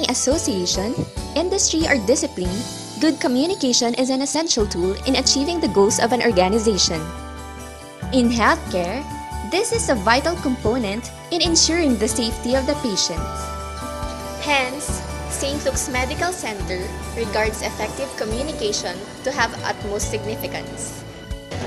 any association, industry, or discipline, good communication is an essential tool in achieving the goals of an organization. In healthcare, this is a vital component in ensuring the safety of the patient. Hence, St. Luke's Medical Center regards effective communication to have utmost significance.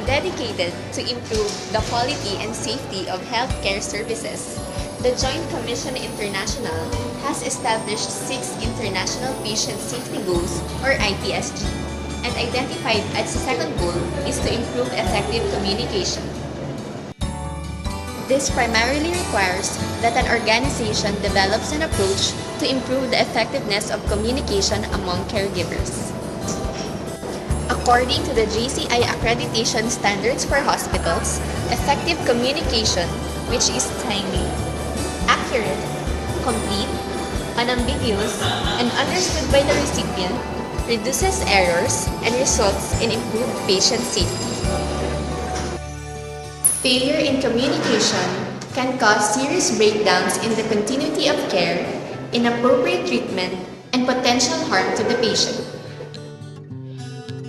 Dedicated to improve the quality and safety of healthcare services, the Joint Commission International has established 6 International Patient Safety Goals, or IPSG, and identified as the second goal is to improve effective communication. This primarily requires that an organization develops an approach to improve the effectiveness of communication among caregivers. According to the JCI accreditation standards for hospitals, effective communication, which is timely, accurate, complete, unambiguous, and understood by the recipient, reduces errors and results in improved patient safety. Failure in communication can cause serious breakdowns in the continuity of care, inappropriate treatment, and potential harm to the patient.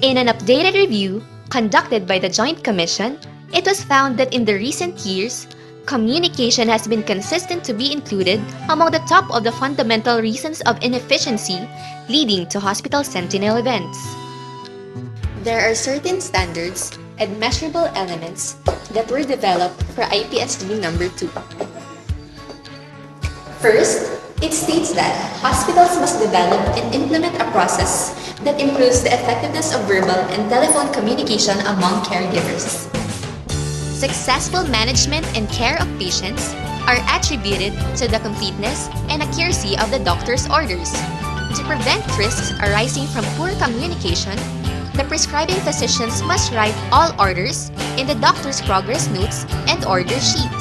In an updated review conducted by the Joint Commission, it was found that in the recent years, communication has been consistent to be included among the top of the fundamental reasons of inefficiency leading to hospital sentinel events. There are certain standards and measurable elements that were developed for IPSG number 2. First, it states that hospitals must develop and implement a process that improves the effectiveness of verbal and telephone communication among caregivers. Successful management and care of patients are attributed to the completeness and accuracy of the doctor's orders. To prevent risks arising from poor communication, the prescribing physicians must write all orders in the doctor's progress notes and order sheet.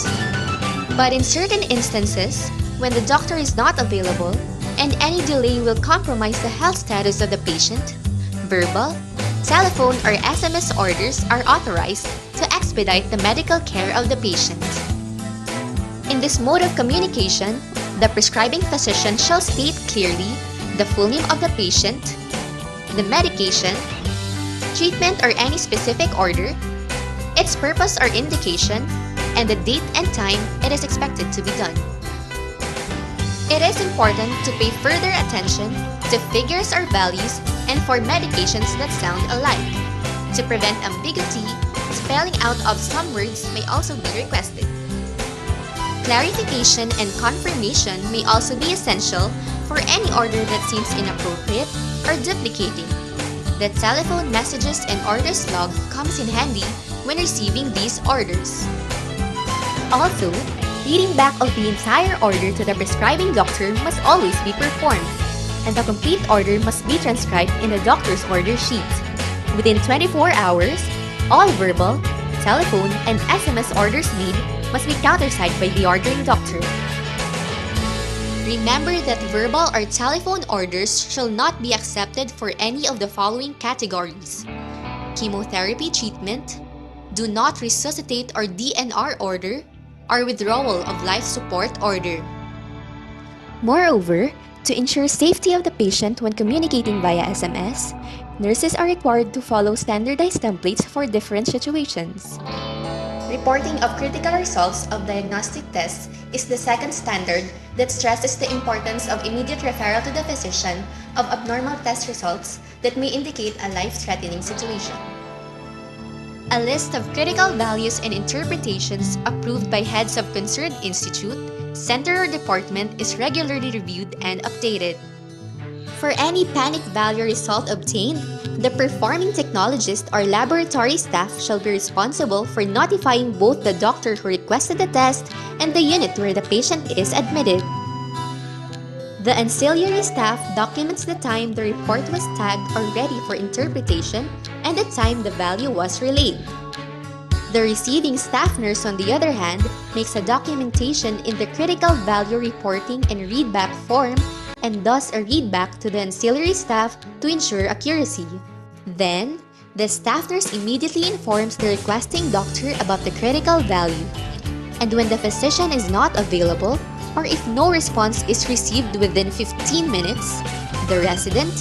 But in certain instances, when the doctor is not available and any delay will compromise the health status of the patient, verbal, telephone, or SMS orders are authorized to expedite the medical care of the patient. In this mode of communication, the prescribing physician shall state clearly the full name of the patient, the medication, treatment or any specific order, its purpose or indication, and the date and time it is expected to be done. It is important to pay further attention to figures or values and for medications that sound alike. To prevent ambiguity, spelling out of some words may also be requested. Clarification and confirmation may also be essential for any order that seems inappropriate or duplicating. The telephone messages and orders log comes in handy when receiving these orders. Also, reading back of the entire order to the prescribing doctor must always be performed, and the complete order must be transcribed in the doctor's order sheet. Within 24 hours, all verbal, telephone, and SMS orders made must be countersigned by the ordering doctor. Remember that verbal or telephone orders shall not be accepted for any of the following categories: chemotherapy treatment, do not resuscitate or DNR order, or withdrawal of life support order. Moreover, to ensure safety of the patient when communicating via SMS, nurses are required to follow standardized templates for different situations. Reporting of critical results of diagnostic tests is the second standard that stresses the importance of immediate referral to the physician of abnormal test results that may indicate a life-threatening situation. A list of critical values and interpretations approved by heads of concerned institute, center, or department is regularly reviewed and updated. For any panic value result obtained, the performing technologist or laboratory staff shall be responsible for notifying both the doctor who requested the test and the unit where the patient is admitted. The ancillary staff documents the time the report was tagged or ready for interpretation and the time the value was relayed. The receiving staff nurse, on the other hand, makes a documentation in the critical value reporting and readback form and thus a readback to the ancillary staff to ensure accuracy. Then, the staff nurse immediately informs the requesting doctor about the critical value. And when the physician is not available, or if no response is received within 15 minutes, the resident,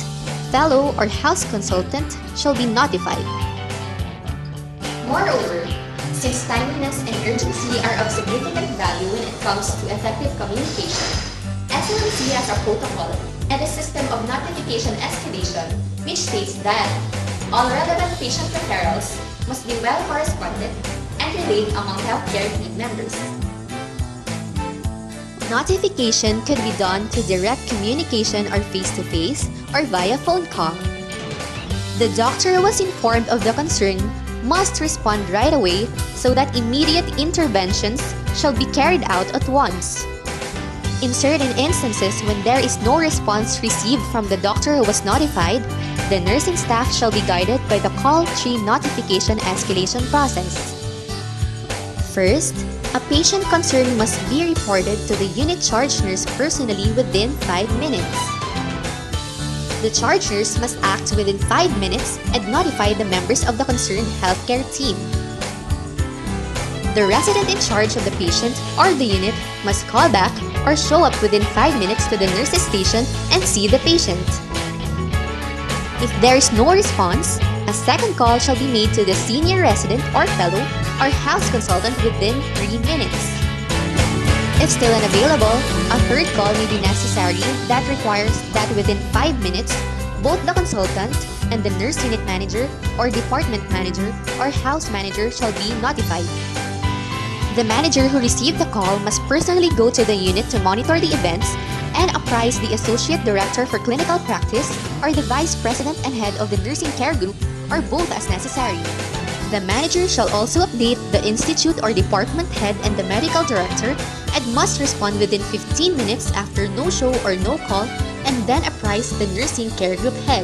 fellow, or house consultant shall be notified. Moreover, since timeliness and urgency are of significant value when it comes to effective communication, SLMC has a protocol and a system of notification escalation which states that all relevant patient referrals must be well corresponded and relayed among healthcare team members. Notification could be done through direct communication or face-to-face or via phone call. The doctor who was informed of the concern must respond right away so that immediate interventions shall be carried out at once. In certain instances when there is no response received from the doctor who was notified, the nursing staff shall be guided by the call tree notification escalation process. First, a patient concern must be reported to the unit charge nurse personally within 5 minutes. The charge nurse must act within 5 minutes and notify the members of the concerned healthcare team. The resident in charge of the patient or the unit must call back or show up within 5 minutes to the nurse's station and see the patient. If there is no response, a second call shall be made to the senior resident or fellow or house consultant within 3 minutes. If still unavailable, a third call may be necessary that requires that within 5 minutes, both the consultant and the nurse unit manager or department manager or house manager shall be notified. The manager who received the call must personally go to the unit to monitor the events and apprise the associate director for clinical practice or the vice president and head of the nursing care group or both as necessary. The manager shall also update the institute or department head and the medical director and must respond within 15 minutes after no show or no call and then apprise the nursing care group head.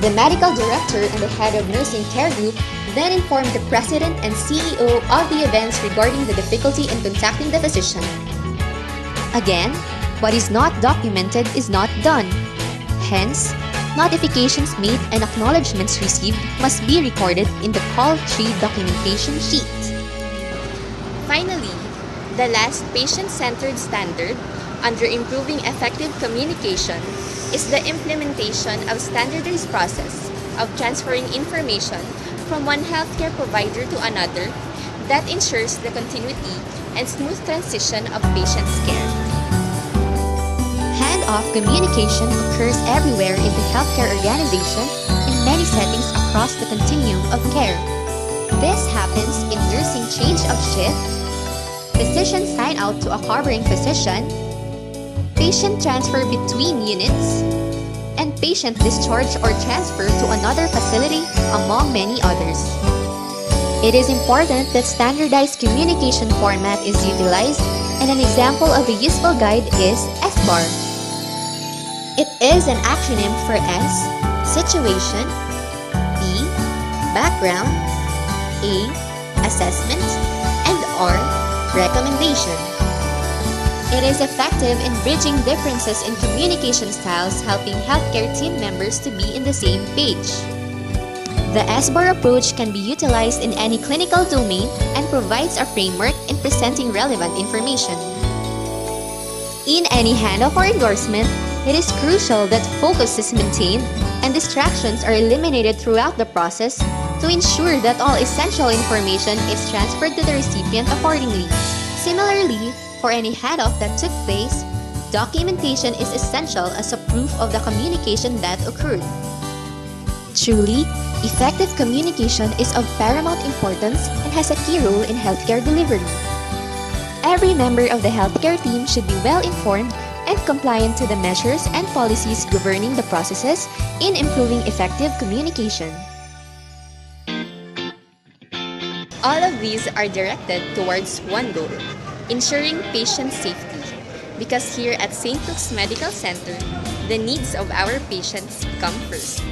The medical director and the head of nursing care group then inform the president and CEO of the events regarding the difficulty in contacting the physician. Again, what is not documented is not done. Hence, notifications made and acknowledgements received must be recorded in the call tree documentation sheet. Finally, the last patient-centered standard under improving effective communication is the implementation of standardized process of transferring information from one healthcare provider to another that ensures the continuity and smooth transition of patients' care. Hand-off communication occurs everywhere in the healthcare organization in many settings across the continuum of care. This happens in nursing change of shift, physician sign out to a covering physician, patient transfer between units, and patient discharge or transfer to another facility, among many others. It is important that standardized communication format is utilized, and an example of a useful guide is SBAR. It is an acronym for S, situation, B, background, A, assessment, and R, recommendation. It is effective in bridging differences in communication styles, helping healthcare team members to be in the same page. The SBAR approach can be utilized in any clinical domain and provides a framework in presenting relevant information. In any handoff or endorsement, it is crucial that focus is maintained and distractions are eliminated throughout the process to ensure that all essential information is transferred to the recipient accordingly. Similarly, for any handoff that took place, documentation is essential as a proof of the communication that occurred. Truly, effective communication is of paramount importance and has a key role in healthcare delivery. Every member of the healthcare team should be well informed and compliant to the measures and policies governing the processes in improving effective communication. All of these are directed towards one goal: ensuring patient safety. Because here at St. Luke's Medical Center, the needs of our patients come first.